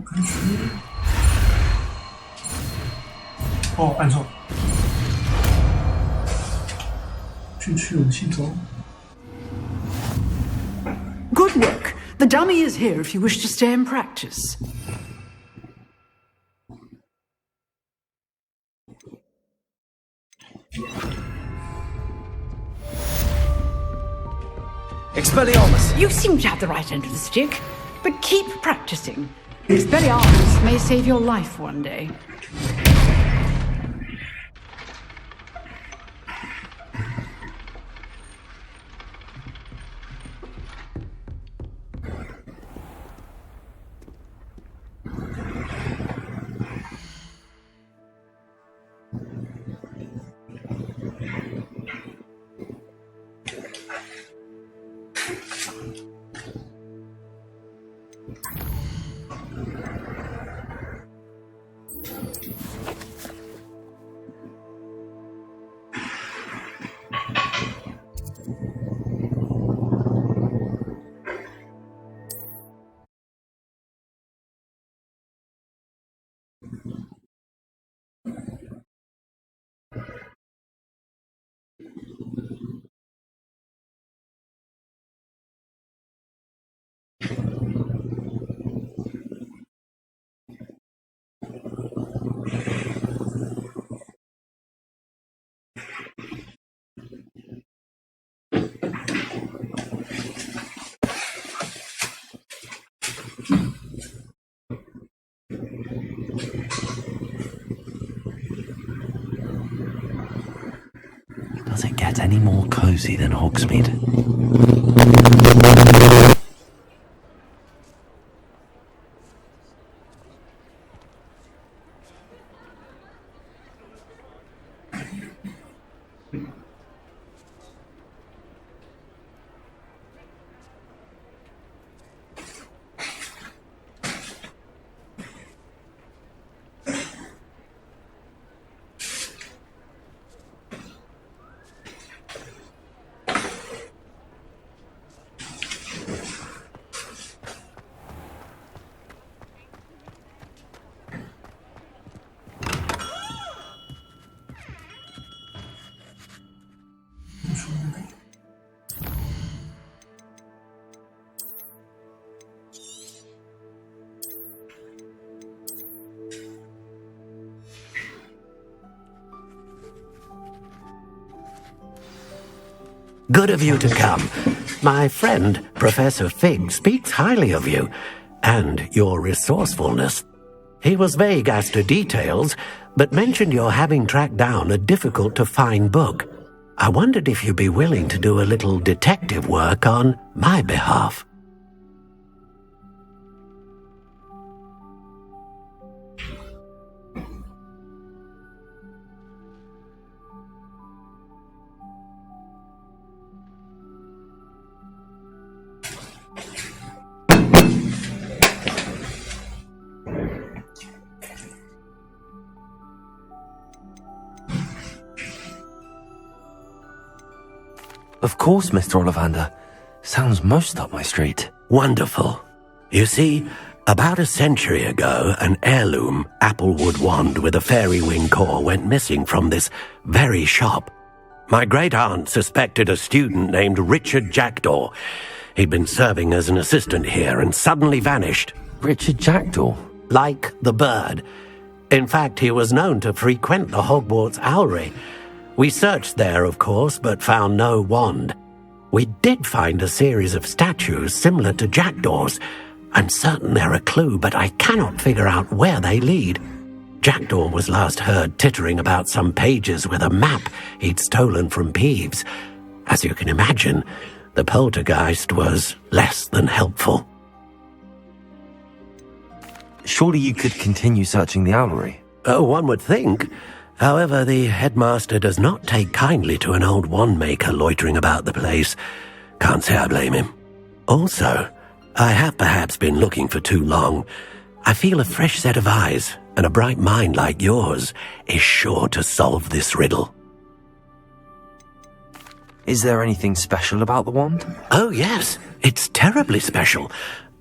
开始。哦，按错。进去武器走。Good work. The dummy is here if you wish to stay and practice. Expelliarmus! You seem to have the right end of the stick, but keep practicing. Expelliarmus may save your life one day. Does it get any more cozy than Hogsmeade? Good of you to come. My friend, Professor Fig, speaks highly of you and your resourcefulness. He was vague as to details, but mentioned your having tracked down a difficult-to-find book. I wondered if you'd be willing to do a little detective work on my behalf. Of course, Mr. Ollivander. Sounds most up my street. Wonderful. You see, about a century ago, an heirloom applewood wand with a fairy wing core went missing from this very shop. My great-aunt suspected a student named Richard Jackdaw. He'd been serving as an assistant here and suddenly vanished. Richard Jackdaw? Like the bird. In fact, he was known to frequent the Hogwarts Owlery. We searched there, of course, but found no wand. We did find a series of statues similar to Jackdaw's. I'm certain they're a clue, but I cannot figure out where they lead. Jackdaw was last heard tittering about some pages with a map he'd stolen from Peeves. As you can imagine, the poltergeist was less than helpful. Surely you could continue searching the Owlery. One would think. However, the headmaster does not take kindly to an old wand-maker loitering about the place. Can't say I blame him. Also, I have perhaps been looking for too long. I feel a fresh set of eyes and a bright mind like yours is sure to solve this riddle. Is there anything special about the wand? Oh, yes. It's terribly special.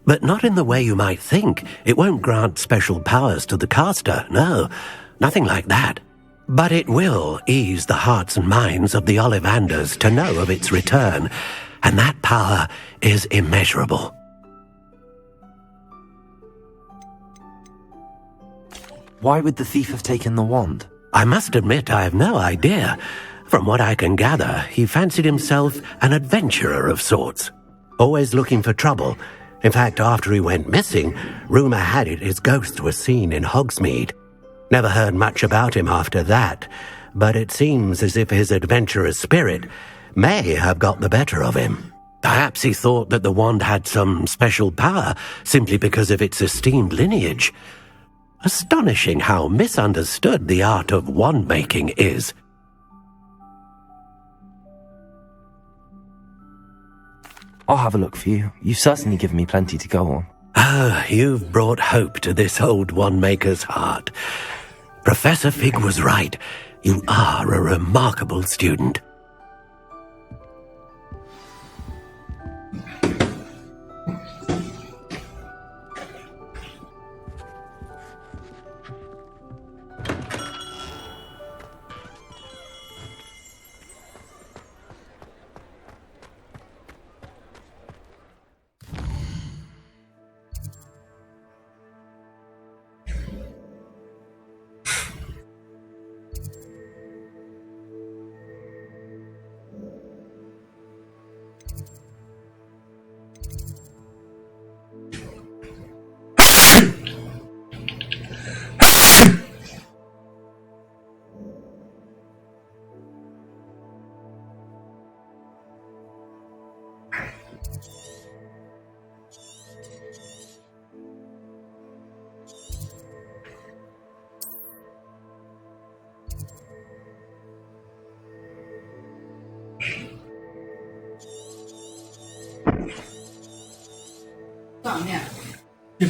But not in the way you might think. It won't grant special powers to the caster, no, nothing like that. But it will ease the hearts and minds of the Ollivanders to know of its return, and that power is immeasurable. Why would the thief have taken the wand? I must admit I have no idea. From what I can gather, he fancied himself an adventurer of sorts, always looking for trouble. In fact, after he went missing, rumour had it his ghost was seen in Hogsmeade. Never heard much about him after that, but it seems as if his adventurous spirit may have got the better of him. Perhaps he thought that the wand had some special power simply because of its esteemed lineage. Astonishing how misunderstood the art of wand-making is. I'll have a look for you. You've certainly given me plenty to go on. Ah, you've brought hope to this old wand-maker's heart. Professor Fig was right. You are a remarkable student.100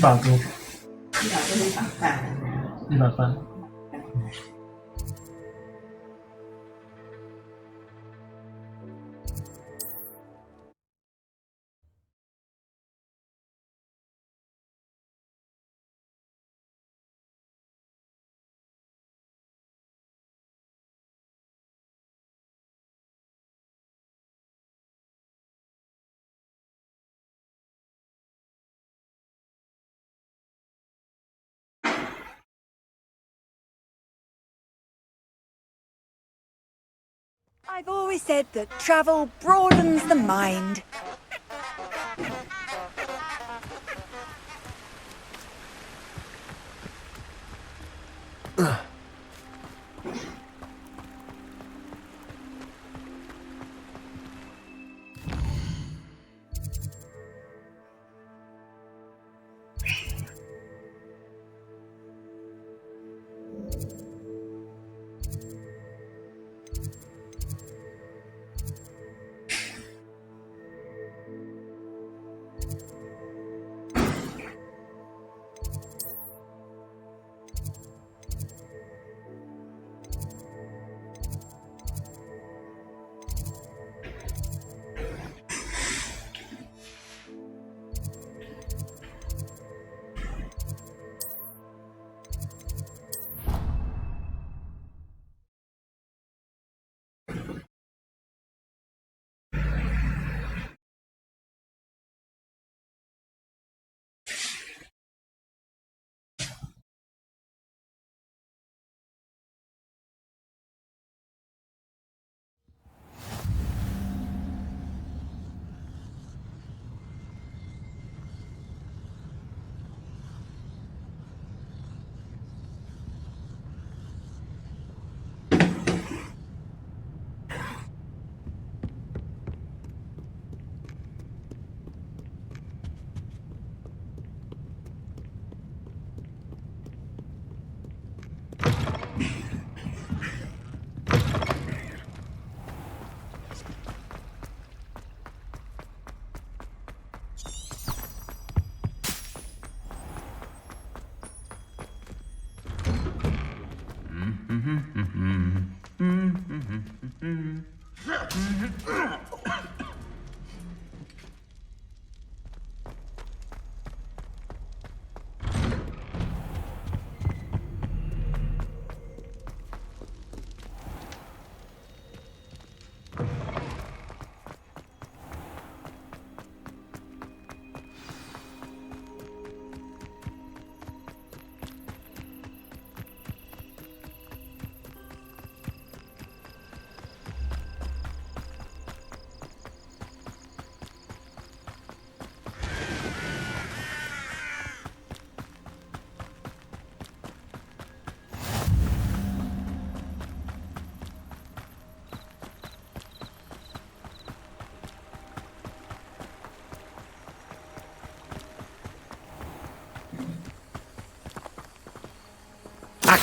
多100多，100半。I've always said that travel broadens the mind.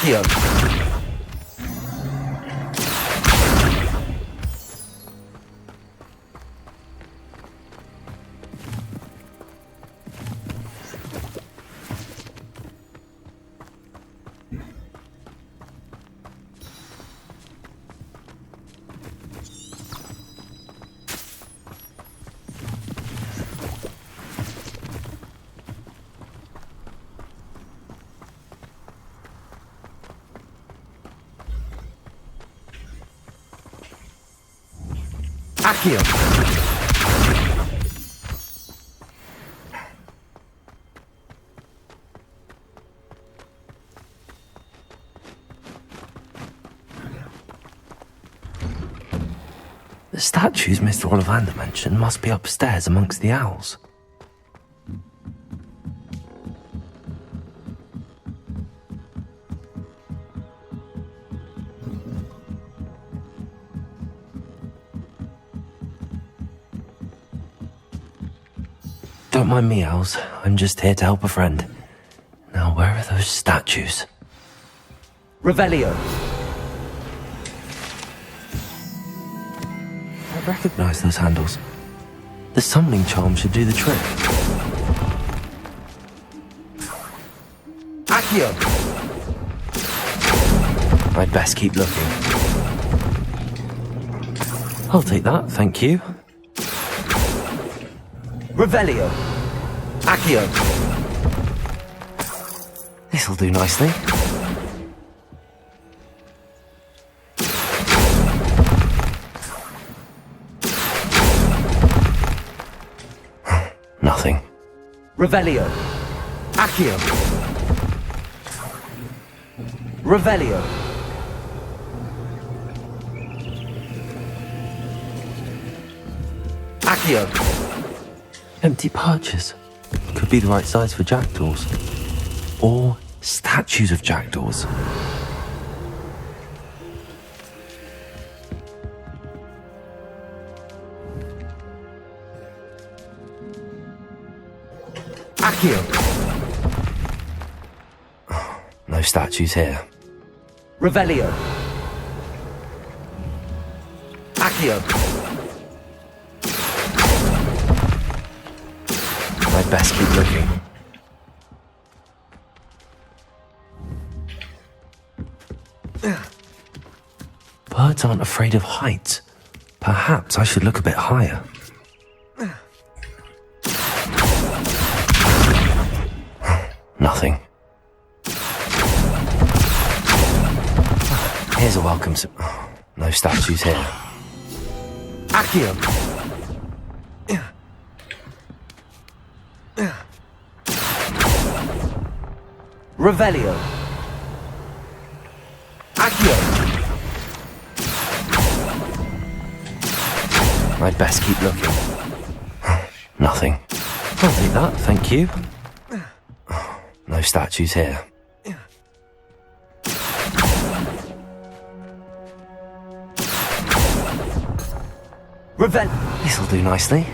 Accio. Accio. The statues Mr. Ollivander mentioned must be upstairs amongst the owls. Don't mind me, owls. I'm just here to help a friend. Now, where are those statues? Revelio. I recognize those handles. The summoning charm should do the trick. Accio. I'd best keep looking. I'll take that, thank you. Revelio. Accio. This'll do nicely. Nothing. Revelio. Accio. Revelio. Accio. Empty perches. Could be the right size for jackdaws. Or statues of jackdaws. Accio. No statues here. Revelio. Accio. I'd best keep looking. Birds aren't afraid of heights. Perhaps I should look a bit higher. Nothing. Here's a welcome. No statues here. Accio. Revelio. Accio. I'd best keep looking. Nothing. I'll take that, thank you. No statues here. This'll do nicely.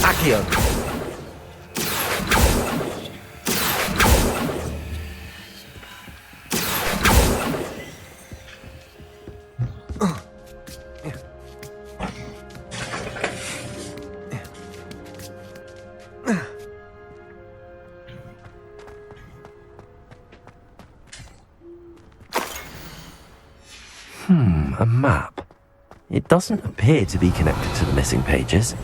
Accio. A map. It doesn't appear to be connected to the missing pages.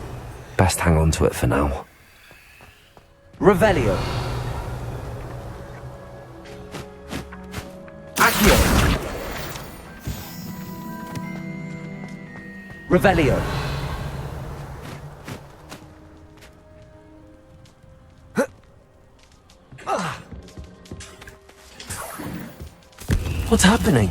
Best hang on to it for now. Revelio. Accio. Revelio. What's happening?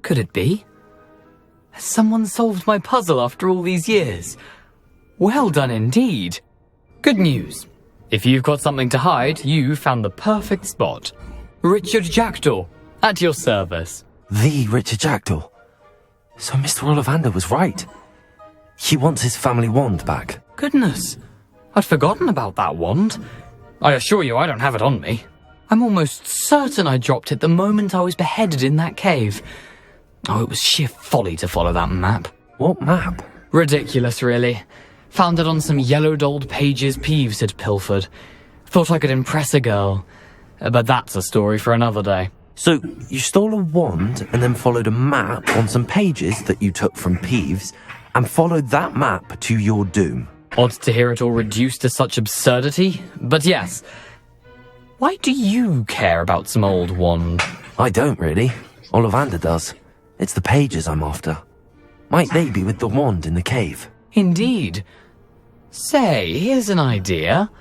Could it be? Has someone solved my puzzle after all these years? Well done indeed. Good news. If you've got something to hide, you found the perfect spot. Richard Jackdaw, at your service. The Richard Jackdaw. So Mr. Ollivander was right. He wants his family wand back. Goodness, I'd forgotten about that wand. I assure you I don't have it on me. I'm almost certain I dropped it the moment I was beheaded in that cave. Oh, it was sheer folly to follow that map. What map? Ridiculous, really. Found it on some yellowed old pages Peeves had pilfered. Thought I could impress a girl. But that's a story for another day. So, you stole a wand and then followed a map on some pages that you took from Peeves and followed that map to your doom. Odd to hear it all reduced to such absurdity, but yes. Why do you care about some old wand? I don't really. Ollivander does. It's the pages I'm after. Might they be with the wand in the cave? Indeed. Say, here's an idea.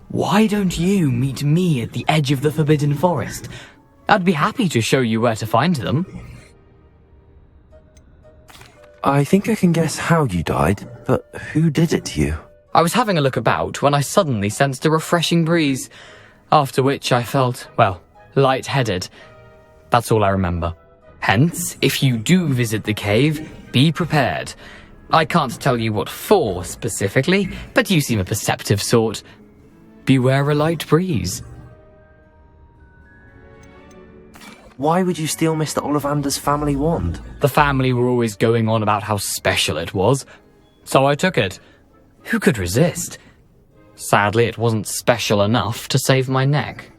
Why don't you meet me at the edge of the Forbidden Forest? I'd be happy to show you where to find them. I think I can guess how you died, but who did it to you? I was having a look about when I suddenly sensed a refreshing breeze, after which I felt, well, lightheaded. That's all I remember. Hence, if you do visit the cave, be prepared. I can't tell you what for specifically, but you seem a perceptive sort. Beware a light breeze. Why would you steal Mr. Ollivander's family wand? The family were always going on about how special it was, so I took it. Who could resist? Sadly, it wasn't special enough to save my neck.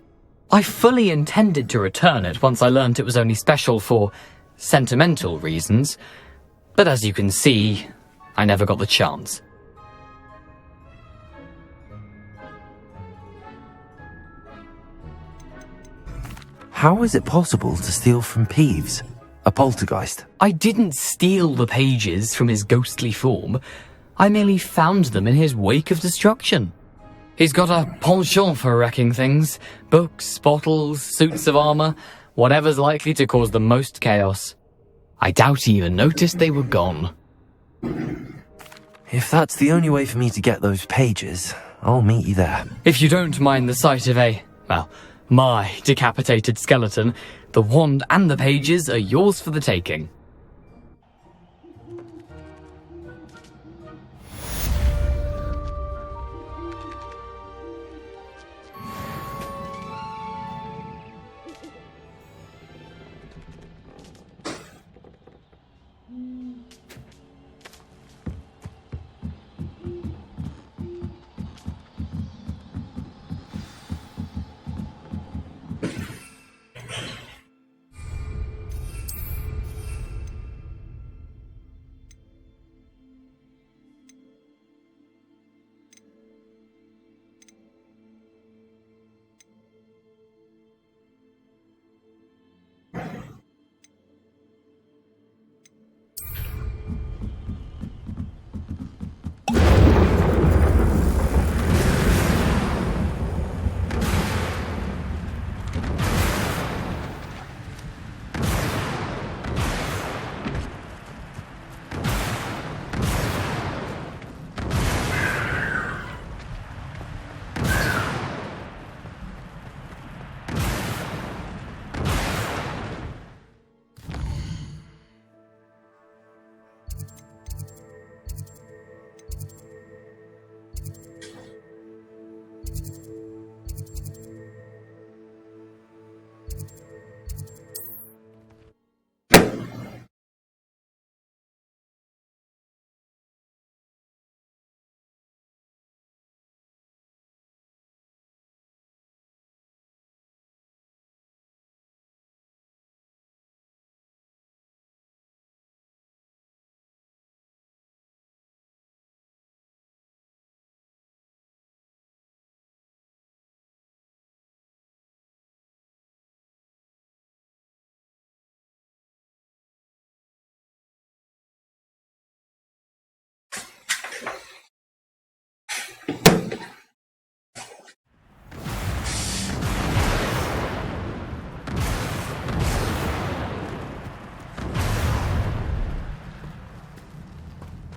I fully intended to return it once I learned it was only special for sentimental reasons, but as you can see, I never got the chance. How is it possible to steal from Peeves, a poltergeist? I didn't steal the pages from his ghostly form. I merely found them in his wake of destruction. He's got a penchant for wrecking things. Books, bottles, suits of armor, whatever's likely to cause the most chaos. I doubt he even noticed they were gone. If that's the only way for me to get those pages, I'll meet you there. If you don't mind the sight of my decapitated skeleton, the wand and the pages are yours for the taking.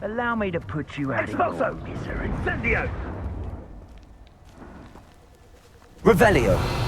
Allow me to put you out of your misery. Incendio! Revelio.